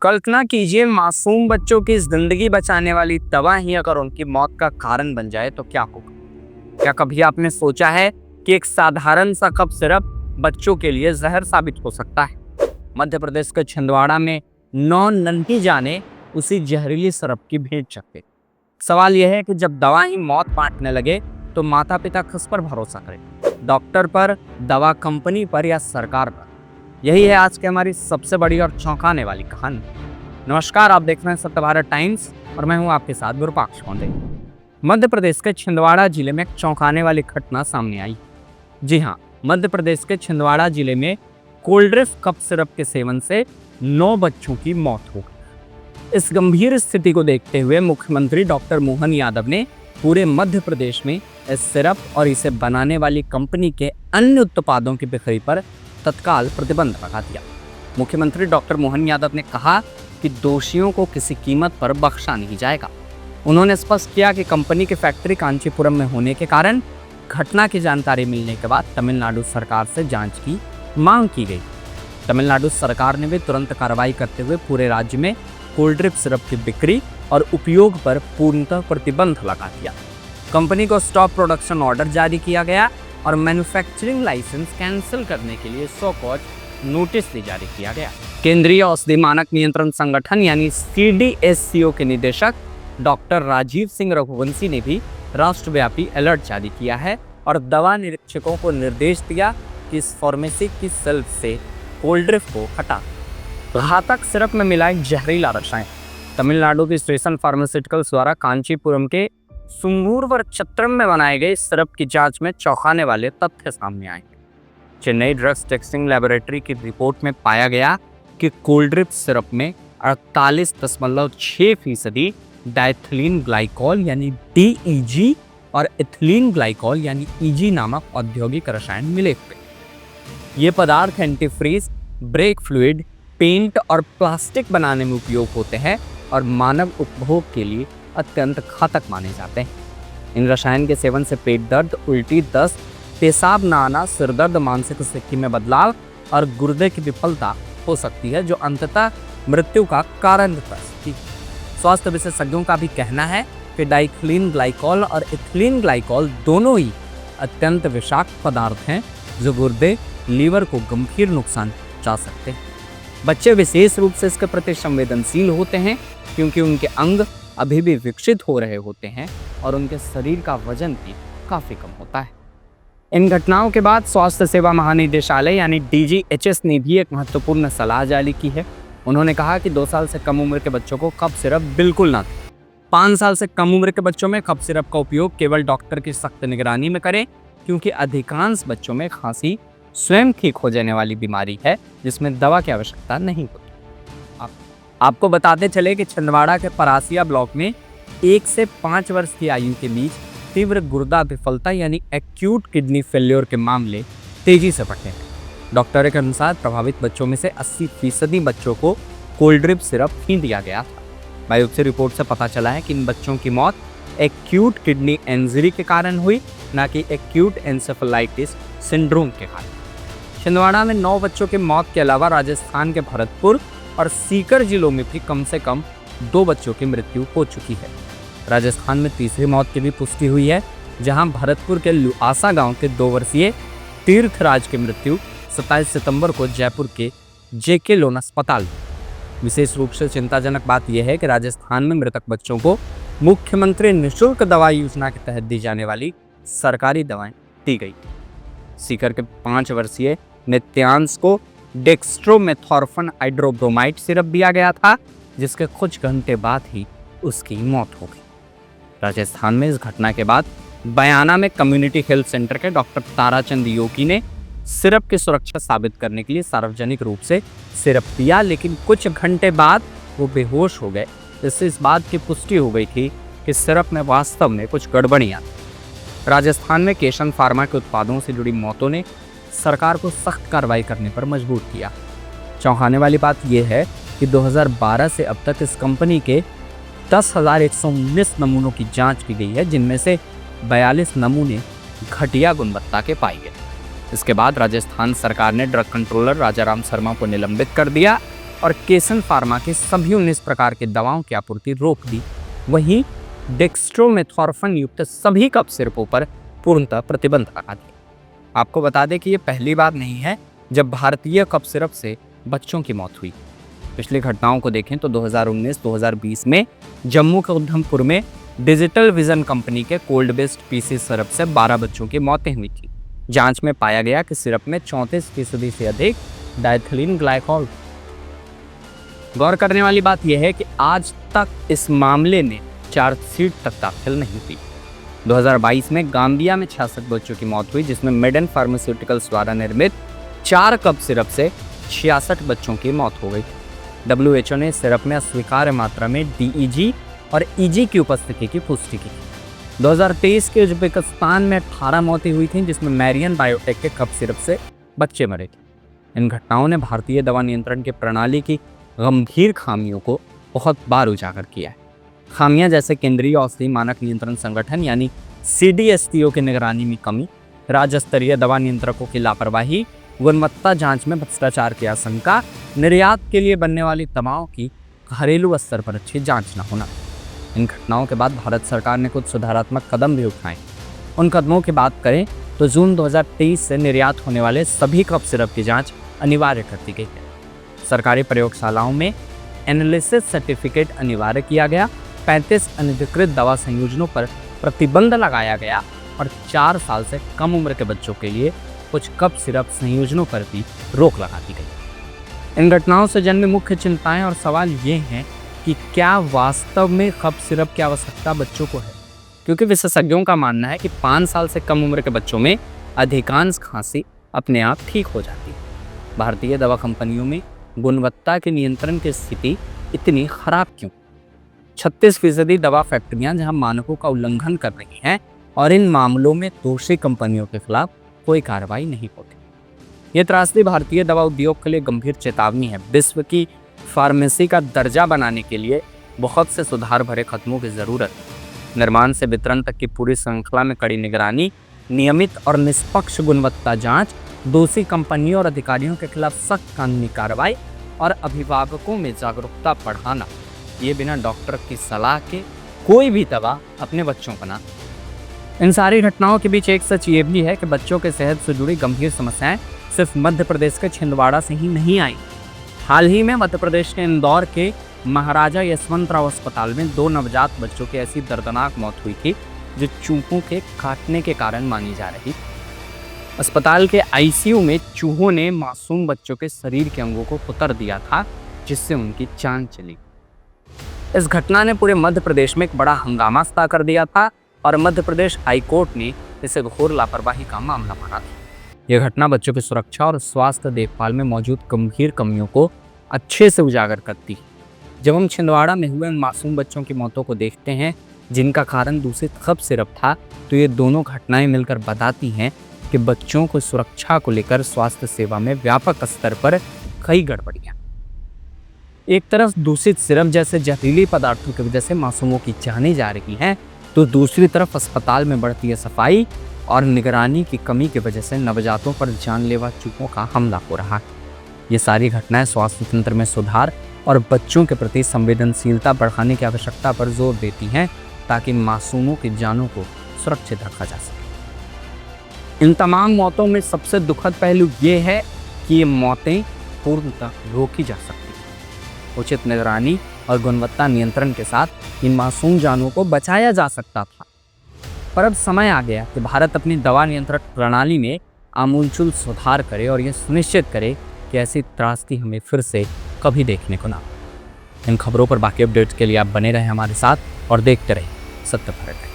कल्पना कीजिए मासूम बच्चों की जिंदगी बचाने वाली दवा ही अगर उनकी मौत का कारण बन जाए तो क्या होगा। क्या कभी आपने सोचा है कि एक साधारण सा कप सिरप बच्चों के लिए जहर साबित हो सकता है। मध्य प्रदेश के छिंदवाड़ा में 9 नन्ही जाने उसी जहरीली सिरप की भेंट चखे। सवाल यह है कि जब दवा ही मौत बांटने लगे तो माता पिता किस पर भरोसा करें, डॉक्टर पर, दवा कंपनी पर या सरकार पर। यही है आज की हमारी सबसे बड़ी और चौंकाने वाली कहानी। नमस्कार, आप देख रहे हैं सत्य भारत टाइम्स और मैं हूं आपके साथ गुरुपाक्ष पांडे। मध्य प्रदेश के छिंदवाड़ा जिले में एक चौंकाने वाली घटना सामने आई। जी हां, मध्य प्रदेश के छिंदवाड़ा जिले में कोल्ड ड्रिंक कप सिरप के सेवन से 9 बच्चों की मौत हो गई। इस गंभीर स्थिति को देखते हुए मुख्यमंत्री डॉक्टर मोहन यादव ने पूरे मध्य प्रदेश में इस सिरप और इसे बनाने वाली कंपनी के अन्य उत्पादों की बिक्री पर तत्काल प्रतिबंध लगा दिया। मुख्यमंत्री डॉक्टर मोहन यादव ने कहा कि दोषियों को किसी कीमत पर बख्शा नहीं जाएगा। उन्होंने स्पष्ट किया कि कंपनी की फैक्ट्री कांचीपुरम में होने के कारण घटना की जानकारी मिलने के बाद तमिलनाडु सरकार से जांच की मांग की गई। तमिलनाडु सरकार ने भी तुरंत कार्रवाई करते हुए पूरे राज्य में कोल्ड ड्रिंक सिरप की बिक्री और उपयोग पर पूर्णतः प्रतिबंध लगा दिया। कंपनी को स्टॉप प्रोडक्शन ऑर्डर जारी किया गया और मैन्युफैक्चरिंग लाइसेंस कैंसिल करने के लिए सो कॉज नोटिस भी जारी किया गया। केंद्रीय औषधि मानक नियंत्रण संगठन यानी CDSCO के निदेशक डॉक्टर राजीव सिंह रघुवंशी ने भी राष्ट्रव्यापी अलर्ट जारी किया है और दवा निरीक्षकों को निर्देश दिया कि इस फार्मेसी की शेल्फ से कोल्ड ड्रिंक को हटा। घातक सिरप में मिला एक जहरीला रसायन। तमिलनाडु की स्टेशन फार्मास्यूटिकल्स द्वारा कांचीपुरम के सुंगूरवर चत्रम में बनाए गए सिरप की जांच में चौंकाने वाले तथ्य सामने आए। चेन्नई ड्रग्स टेस्टिंग लैबोरेटरी की रिपोर्ट में पाया गया कि कोल्ड ड्रिंक सिरप में 48.6% डाइथिलीन ग्लाइकॉल यानी DEG और इथिलीन ग्लाइकॉल यानी EG नामक औद्योगिक रसायन मिले हुए। ये पदार्थ एंटीफ्रीज, ब्रेक फ्लूइड, पेंट और प्लास्टिक बनाने में उपयोग होते हैं और मानव उपभोग के लिए अत्यंत घातक माने जाते हैं। इन रसायन के सेवन से पेट दर्द, उल्टी, दस्त, पेशाब न आना, सिरदर्द, मानसिक स्थिति में बदलाव और गुर्दे की विफलता हो सकती है, जो अंततः मृत्यु का कारण बन सकती है। स्वास्थ्य विशेषज्ञों का भी कहना है कि डाइथिलीन ग्लाइकॉल और इथिलीन ग्लाइकॉल दोनों ही अत्यंत विषाक्त पदार्थ हैं जो गुर्दे, लीवर को गंभीर नुकसान पहुंचा सकते हैं। बच्चे विशेष रूप से इसके प्रति संवेदनशील होते हैं क्योंकि उनके अंग अभी भी विकसित हो रहे होते हैं और उनके शरीर का वजन भी काफी कम होता है। इन घटनाओं के बाद स्वास्थ्य सेवा महानिदेशालय यानी DGHS ने भी एक महत्वपूर्ण सलाह जारी की है। उन्होंने कहा कि 2 साल से कम उम्र के बच्चों को कप सिरप बिल्कुल ना दें। 5 साल से कम उम्र के बच्चों में कप सिरप का उपयोग केवल डॉक्टर की सख्त निगरानी में करें, क्योंकि अधिकांश बच्चों में खांसी स्वयं ठीक हो जाने वाली बीमारी है जिसमें दवा की आवश्यकता नहीं होती। आपको बताते चले कि छिंदवाड़ा के परासिया ब्लॉक में 1 से 5 वर्ष की आयु के बीच तीव्र गुर्दा विफलता यानी एक्यूट किडनी फेल्योर के मामले तेजी से बढ़े हैं। डॉक्टर के अनुसार प्रभावित बच्चों में से 80% बच्चों को कोल्ड ड्रिंक सिरप ही दिया गया था। बायोप्सी रिपोर्ट से पता चला है कि इन बच्चों की मौत एक्यूट किडनी इंजरी के कारण हुई, न कि एक्यूट एंसेफेलाइटिस सिंड्रोम के कारण। छिंदवाड़ा में 9 बच्चों की मौत के अलावा राजस्थान के भरतपुर और सीकर जिलों में भी कम से कम 2 बच्चों की मृत्यु हो चुकी है। राजस्थान में तीसरी मौत की भी पुष्टि हुई है, जहां भरतपुर के लुआसा गांव के 2 वर्षीय तीर्थराज की मृत्यु 27 सितंबर को जयपुर के JK लोन अस्पताल में। विशेष रूप से चिंताजनक बात यह है कि राजस्थान में मृतक बच्चों को मुख्यमंत्री निःशुल्क दवा योजना के तहत दी जाने वाली सरकारी दवाएं दी गई। सीकर के 5 वर्षीय नित्यांश को डेक्स्ट्रोमेथॉर्फन हाइड्रोब्रोमाइड सिरप दिया गया था, जिसके कुछ घंटे बाद ही उसकी मौत हो गई। राजस्थान में इस घटना के बाद बयाना में कम्युनिटी हेल्थ सेंटर के डॉक्टर ताराचंद योगी ने सिरप की सुरक्षा साबित करने के लिए सार्वजनिक रूप से सिरप दिया, लेकिन कुछ घंटे बाद वो बेहोश हो गए, जिससे इस बात की पुष्टि हो गई थी कि सिरप में वास्तव में कुछ गड़बड़ियां थी। राजस्थान में केशन फार्मा के उत्पादों से जुड़ी मौतों ने सरकार को सख्त कार्रवाई करने पर मजबूर किया। चौंकाने वाली बात यह है कि 2012 से अब तक इस कंपनी के 10,119 नमूनों की जांच की गई है, जिनमें से 42 नमूने घटिया गुणवत्ता के पाए गए। इसके बाद राजस्थान सरकार ने ड्रग कंट्रोलर राजाराम शर्मा को निलंबित कर दिया और केसन फार्मा के सभी 19 प्रकार के दवाओं की आपूर्ति रोक दी। वहीं डेक्स्ट्रोमेथॉर्फन युक्त सभी कफ सिरपों पर पूर्णतः प्रतिबंध लगा दिया। आपको बता दें कि ये पहली बार नहीं है जब भारतीय कफ सिरप से बच्चों की मौत हुई। पिछली घटनाओं को देखें तो 2019-2020 में जम्मू के उधमपुर में डिजिटल विजन कंपनी के कोल्ड बेस्ड पीसी सिरप से 12 बच्चों की मौतें हुई थी। जांच में पाया गया कि सिरप में 34% से अधिक डाइथिलीन ग्लाइकॉल। गौर करने वाली बात यह है कि आज तक इस मामले ने चार्जशीट तक दाखिल नहीं की। 2022 में गाम्बिया में 66 बच्चों की मौत हुई, जिसमें मेडन फार्मास्यूटिकल्स द्वारा निर्मित 4 कप सिरप से 66 बच्चों की मौत हो गई। WHO ने सिरप में अस्वीकार्य मात्रा में DEG और EG की उपस्थिति की पुष्टि की। 2023 के उज्बेकिस्तान में 18 मौतें हुई थीं, जिसमें मैरियन बायोटेक के कप सिरप से बच्चे मरे थे। इन घटनाओं ने भारतीय दवा नियंत्रण के प्रणाली की गंभीर खामियों को बहुत बार उजागर किया है। खामियां जैसे केंद्रीय औषधि मानक नियंत्रण संगठन यानी CDSTO की निगरानी में कमी, राज्य स्तरीय दवा नियंत्रकों की लापरवाही, गुणवत्ता जांच में भ्रष्टाचार की आशंका, निर्यात के लिए बनने वाली दवाओं की घरेलू स्तर पर अच्छी जांच न होना। इन घटनाओं के बाद भारत सरकार ने कुछ सुधारात्मक कदम भी उठाए। उन कदमों की बात करें तो जून 2023 से निर्यात होने वाले सभी कफ सिरप की जांच अनिवार्य कर दी गई है। सरकारी प्रयोगशालाओं में एनालिसिस सर्टिफिकेट अनिवार्य किया गया। 35 अनधिकृत दवा संयोजनों पर प्रतिबंध लगाया गया और 4 साल से कम उम्र के बच्चों के लिए कुछ कफ सिरप संयोजनों पर भी रोक लगा दी गई। इन घटनाओं से जन्मी मुख्य चिंताएं और सवाल ये हैं कि क्या वास्तव में कफ सिरप की आवश्यकता बच्चों को है, क्योंकि विशेषज्ञों का मानना है कि 5 साल से कम उम्र के बच्चों में अधिकांश खांसी अपने आप ठीक हो जाती है। भारतीय दवा कंपनियों में गुणवत्ता के नियंत्रण की स्थिति इतनी खराब क्यों? 36% दवा फैक्ट्रियां जहां मानकों का उल्लंघन कर रही हैं और इन मामलों में दोषी कंपनियों के खिलाफ कोई कार्रवाई नहीं होती। ये त्रासदी भारतीय दवा उद्योग के लिए गंभीर चेतावनी है। विश्व की फार्मेसी का दर्जा बनाने के लिए बहुत से सुधार भरे कदमों की जरूरत है। निर्माण से वितरण तक की पूरी श्रृंखला में कड़ी निगरानी, नियमित और निष्पक्ष गुणवत्ता जांच, दोषी कंपनियों और अधिकारियों के खिलाफ सख्त कानूनी कार्रवाई और अभिभावकों में जागरूकता बढ़ाना। ये बिना डॉक्टर की सलाह के कोई भी दवा अपने बच्चों को ना। इन सारी घटनाओं के बीच एक सच ये भी है कि बच्चों के सेहत से जुड़ी गंभीर समस्याएं सिर्फ मध्य प्रदेश के छिंदवाड़ा से ही नहीं आई। हाल ही में मध्य प्रदेश के इंदौर के महाराजा यशवंतराव अस्पताल में 2 नवजात बच्चों की ऐसी दर्दनाक मौत हुई थी जो चूहों के काटने के कारण मानी जा रही। अस्पताल के ICU में चूहों ने मासूम बच्चों के शरीर के अंगों को कुतर दिया था, जिससे उनकी जान चली। इस घटना ने पूरे मध्य प्रदेश में एक बड़ा हंगामा खड़ा कर दिया था और मध्य प्रदेश हाई कोर्ट ने इसे घोर लापरवाही का मामला माना था। यह घटना बच्चों की सुरक्षा और स्वास्थ्य देखभाल में मौजूद गंभीर कमियों को अच्छे से उजागर करती है। जब हम छिंदवाड़ा में हुए उन मासूम बच्चों की मौतों को देखते हैं जिनका कारण दूषित कफ सिरप था, तो ये दोनों घटनाएं मिलकर बताती हैं कि बच्चों को सुरक्षा को लेकर स्वास्थ्य सेवा में व्यापक स्तर पर कई गड़बड़ियां। एक तरफ दूषित सिरप जैसे जहरीले पदार्थों की वजह से मासूमों की जानें जा रही हैं, तो दूसरी तरफ अस्पताल में बढ़ती है सफाई और निगरानी की कमी की वजह से नवजातों पर जानलेवा चूहों का हमला हो रहा है। ये सारी घटनाएं स्वास्थ्य तंत्र में सुधार और बच्चों के प्रति संवेदनशीलता बढ़ाने की आवश्यकता पर जोर देती हैं, ताकि मासूमों की जानों को सुरक्षित रखा जा सके। इन तमाम मौतों में सबसे दुखद पहलू ये है कि ये मौतें पूर्णतः रोकी जा सकती हैं। उचित निगरानी और गुणवत्ता नियंत्रण के साथ इन मासूम जानों को बचाया जा सकता था। पर अब समय आ गया कि भारत अपनी दवा नियंत्रण प्रणाली में आमूलचूल सुधार करे और यह सुनिश्चित करे कि ऐसी त्रासदी हमें फिर से कभी देखने को ना। इन खबरों पर बाकी अपडेट्स के लिए आप बने रहें हमारे साथ और देखते रहें सत्य भारत।